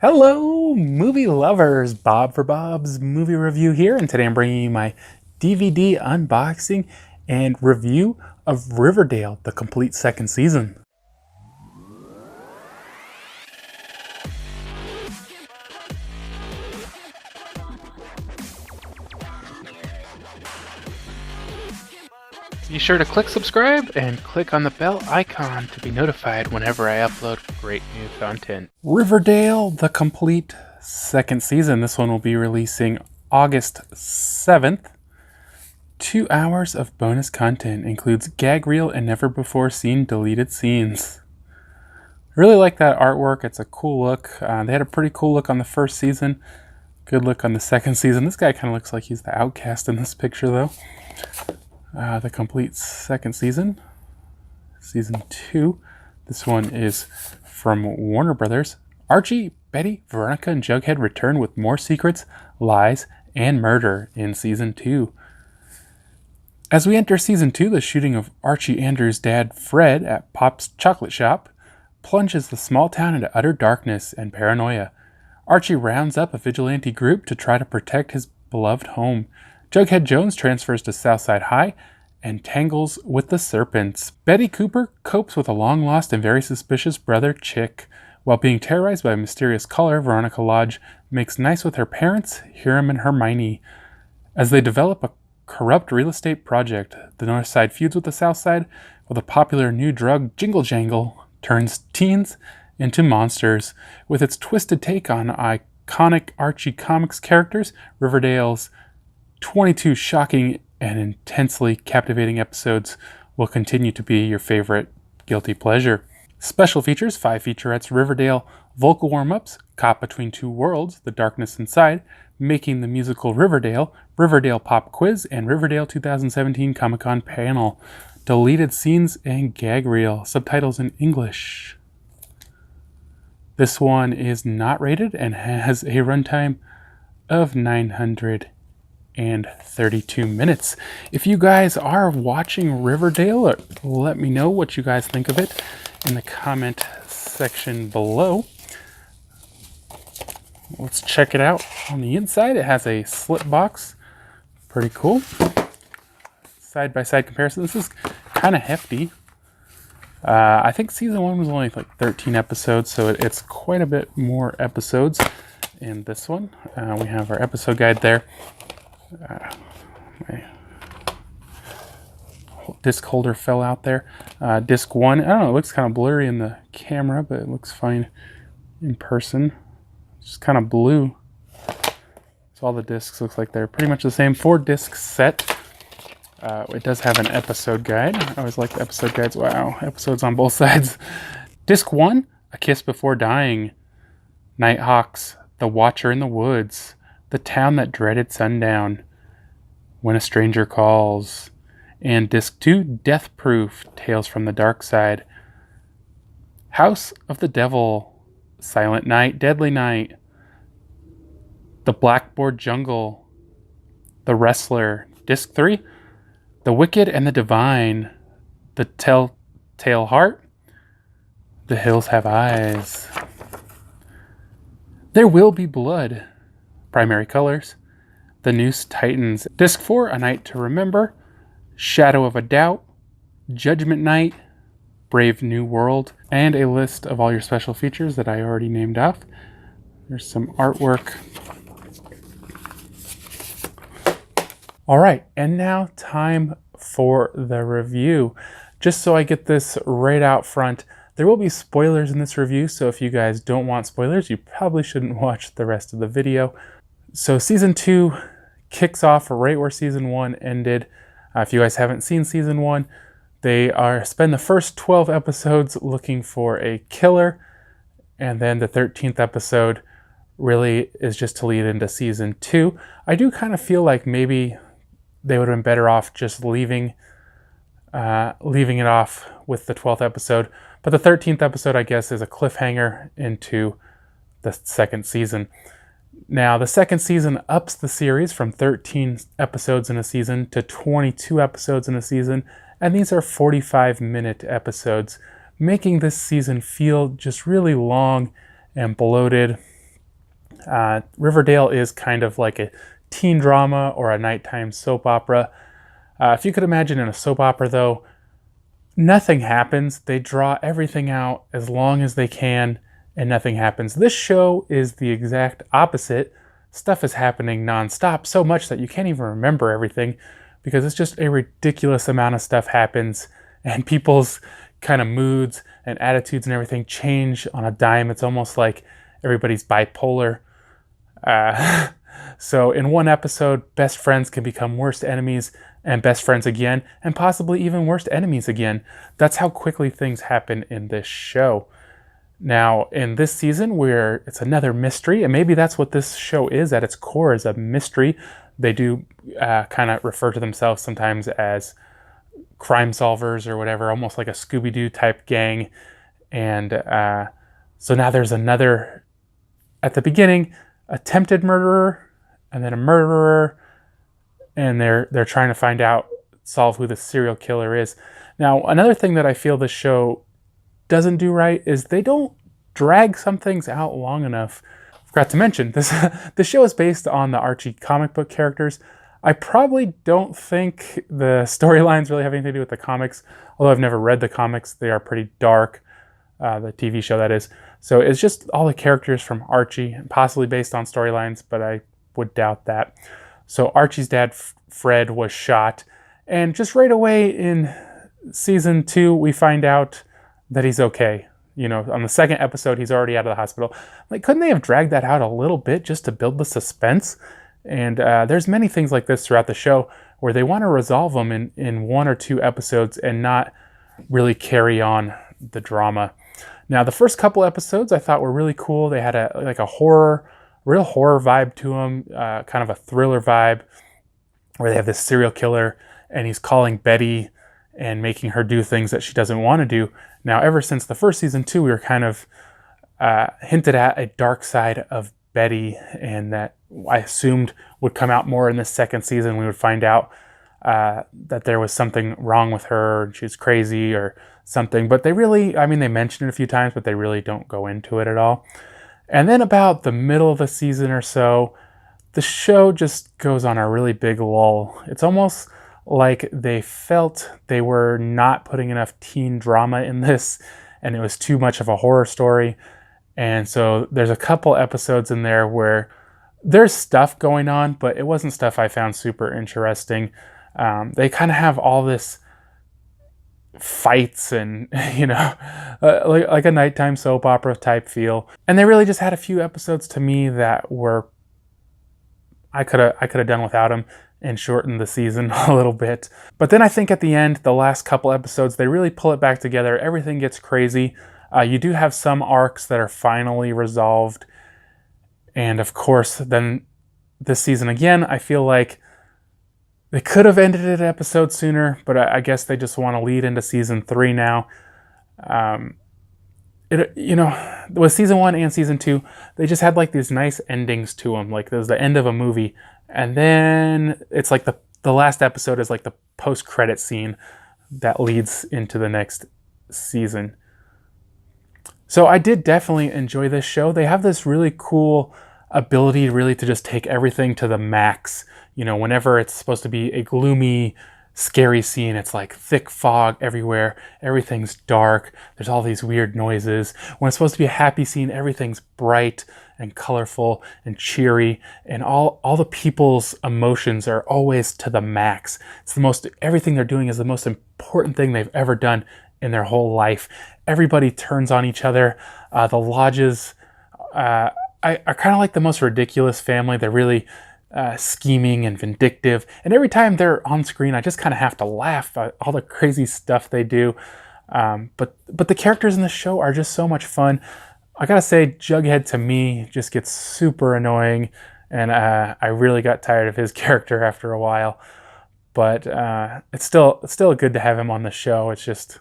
Hello, movie lovers! Bob for Bob's movie review here, and today I'm bringing you my DVD unboxing and review of Riverdale, the complete second season. Be sure to click subscribe and click on the bell icon to be notified whenever I upload great new content. Riverdale, the complete second season. This one will be releasing August 7th. 2 hours of bonus content includes gag reel and never before seen deleted scenes. I really like that artwork. It's a cool look. They had a pretty cool look on the first season. Good look on the second season. This guy kind of looks like he's the outcast in this picture though. The complete second season, season 2. This one is from Warner Brothers. Archie, Betty, Veronica, and Jughead return with more secrets, lies, and murder in season 2. As we enter season 2, the shooting of Archie Andrews' dad, Fred, at Pop's chocolate shop plunges the small town into utter darkness and paranoia. Archie rounds up a vigilante group to try to protect his beloved home. Jughead Jones transfers to Southside High and tangles with the Serpents. Betty Cooper copes with a long-lost and very suspicious brother, Chick. While being terrorized by a mysterious caller, Veronica Lodge makes nice with her parents, Hiram and Hermione. As they develop a corrupt real estate project, the North Side feuds with the South Side, while the popular new drug Jingle Jangle turns teens into monsters. With its twisted take on iconic Archie comics characters, Riverdale's 22 shocking and intensely captivating episodes will continue to be your favorite guilty pleasure. Special features, 5 featurettes, Riverdale vocal warm-ups, Caught Between Two Worlds, The Darkness Inside, Making the Musical Riverdale, Riverdale Pop Quiz, and Riverdale 2017 Comic-Con Panel. Deleted scenes and gag reel, subtitles in English. This one is not rated and has a runtime of 932 minutes. If you guys are watching Riverdale, let me know what you guys think of it in the comment section below. Let's check it out. On the inside, it has a slip box. Pretty cool. Side-by-side comparison. This is kind of hefty. I think season 1 was only like 13 episodes, so it's quite a bit more episodes in this one. We have our episode guide there. My disc holder fell out there. Disc 1, I don't know, it looks kind of blurry in the camera, but it looks fine in person. It's just kind of blue. So all the discs looks like they're pretty much the same. 4 disc set. It does have an episode guide. I always like the episode guides. Wow, episodes on both sides. Disc 1, A Kiss Before Dying. Nighthawks, The Watcher in the Woods. The Town That Dreaded Sundown, When a Stranger Calls, and Disc 2, Death Proof, Tales from the Dark Side, House of the Devil, Silent Night, Deadly Night, The Blackboard Jungle, The Wrestler, Disc 3, The Wicked and the Divine, The Telltale Heart, The Hills Have Eyes, There Will Be Blood, Primary Colors, The Noose Titans, Disc 4, A Night to Remember, Shadow of a Doubt, Judgment Night, Brave New World, and a list of all your special features that I already named off. There's some artwork. Alright, and now time for the review. Just so I get this right out front, there will be spoilers in this review, so if you guys don't want spoilers, you probably shouldn't watch the rest of the video. So season 2 kicks off right where season 1 ended. If you guys haven't seen season 1, they spend the first 12 episodes looking for a killer, and then the 13th episode really is just to lead into season 2. I do kind of feel like maybe they would have been better off just leaving it off with the 12th episode, but the 13th episode, I guess, is a cliffhanger into the second season. Now, the second season ups the series from 13 episodes in a season to 22 episodes in a season, and these are 45-minute episodes, making this season feel just really long and bloated. Riverdale is kind of like a teen drama or a nighttime soap opera. If you could imagine in a soap opera, though, nothing happens. They draw everything out as long as they can, and nothing happens. This show is the exact opposite. Stuff is happening nonstop, so much that you can't even remember everything, because it's just a ridiculous amount of stuff happens, and people's kind of moods and attitudes and everything change on a dime. It's almost like everybody's bipolar. So in one episode, best friends can become worst enemies and best friends again, and possibly even worst enemies again. That's how quickly things happen in this show. Now, in this season, where it's another mystery, and maybe that's what this show is at its core, is a mystery. They do kind of refer to themselves sometimes as crime solvers or whatever, almost like a Scooby-Doo type gang. And so now there's another, at the beginning, attempted murderer, and then a murderer, and they're trying to solve who the serial killer is. Now, another thing that I feel this show doesn't do right is they don't drag some things out long enough. Forgot to mention, this show is based on the Archie comic book characters. I probably don't think the storylines really have anything to do with the comics, although I've never read the comics. They are pretty dark, the TV show that is. So it's just all the characters from Archie, possibly based on storylines, but I would doubt that. So Archie's dad, Fred, was shot, and just right away in season 2, we find out that he's okay. You know, on the second episode, he's already out of the hospital. Like, couldn't they have dragged that out a little bit just to build the suspense? And there's many things like this throughout the show where they want to resolve them in 1 or 2 episodes and not really carry on the drama. Now, the first couple episodes I thought were really cool. They had a real horror vibe to them, kind of a thriller vibe, where they have this serial killer and he's calling Betty and making her do things that she doesn't want to do. Now, ever since the first season, too, we were kind of hinted at a dark side of Betty, and that I assumed would come out more in the second season. We would find out that there was something wrong with her, and she was crazy or something. But they mention it a few times, but they really don't go into it at all. And then about the middle of the season or so, the show just goes on a really big lull. It's almost like they felt they were not putting enough teen drama in this, and it was too much of a horror story. And so there's a couple episodes in there where there's stuff going on, but it wasn't stuff I found super interesting. They kind of have all this fights and, like a nighttime soap opera type feel. And they really just had a few episodes to me that were, I could have done without them and shortened the season a little bit. But then I think at the end, the last couple episodes, they really pull it back together. Everything gets crazy. You do have some arcs that are finally resolved. And of course, then this season again, I feel like they could have ended it an episode sooner, but I guess they just want to lead into season 3 now. With season 1 and season 2, they just had like these nice endings to them. Like there's the end of a movie, and then it's like the last episode is like the post-credit scene that leads into the next season. So I did definitely enjoy this show. They have this really cool ability really to just take everything to the max. Whenever it's supposed to be a gloomy, scary scene, it's like thick fog everywhere. Everything's dark. There's all these weird noises. When it's supposed to be a happy scene, everything's bright and colorful and cheery, and all the people's emotions are always to the max. Everything they're doing is the most important thing they've ever done in their whole life. Everybody turns on each other. The Lodges are kind of like the most ridiculous family. They're really scheming and vindictive. And every time they're on screen, I just kind of have to laugh at all the crazy stuff they do. But the characters in the show are just so much fun. I gotta say, Jughead to me just gets super annoying, and I really got tired of his character after a while. But it's still good to have him on the show. It's just,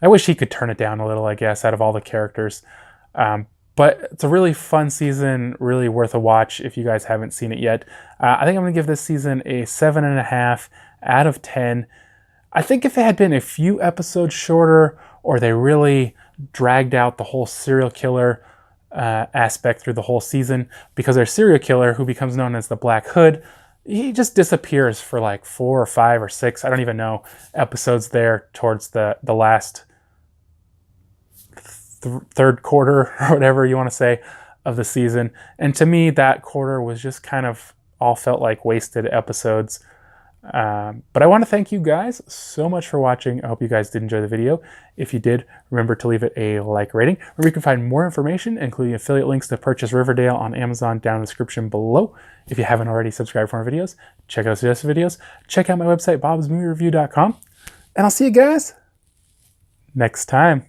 I wish he could turn it down a little, I guess, out of all the characters. But it's a really fun season, really worth a watch if you guys haven't seen it yet. I think I'm going to give this season a 7.5 out of 10. I think if it had been a few episodes shorter, or they really dragged out the whole serial killer aspect through the whole season, because our serial killer, who becomes known as the Black Hood, he just disappears for like 4 or 5 or 6, I don't even know, episodes there towards the last third quarter or whatever you want to say of the season. And to me, that quarter was just kind of all felt like wasted episodes. But I want to thank you guys so much for watching. I hope you guys did enjoy the video. If you did, remember to leave it a like rating. Remember, you can find more information, including affiliate links to purchase Riverdale on Amazon down in the description below. If you haven't already, subscribed for more videos. Check out suggested videos. Check out my website, bobsmoviereview.com. And I'll see you guys next time.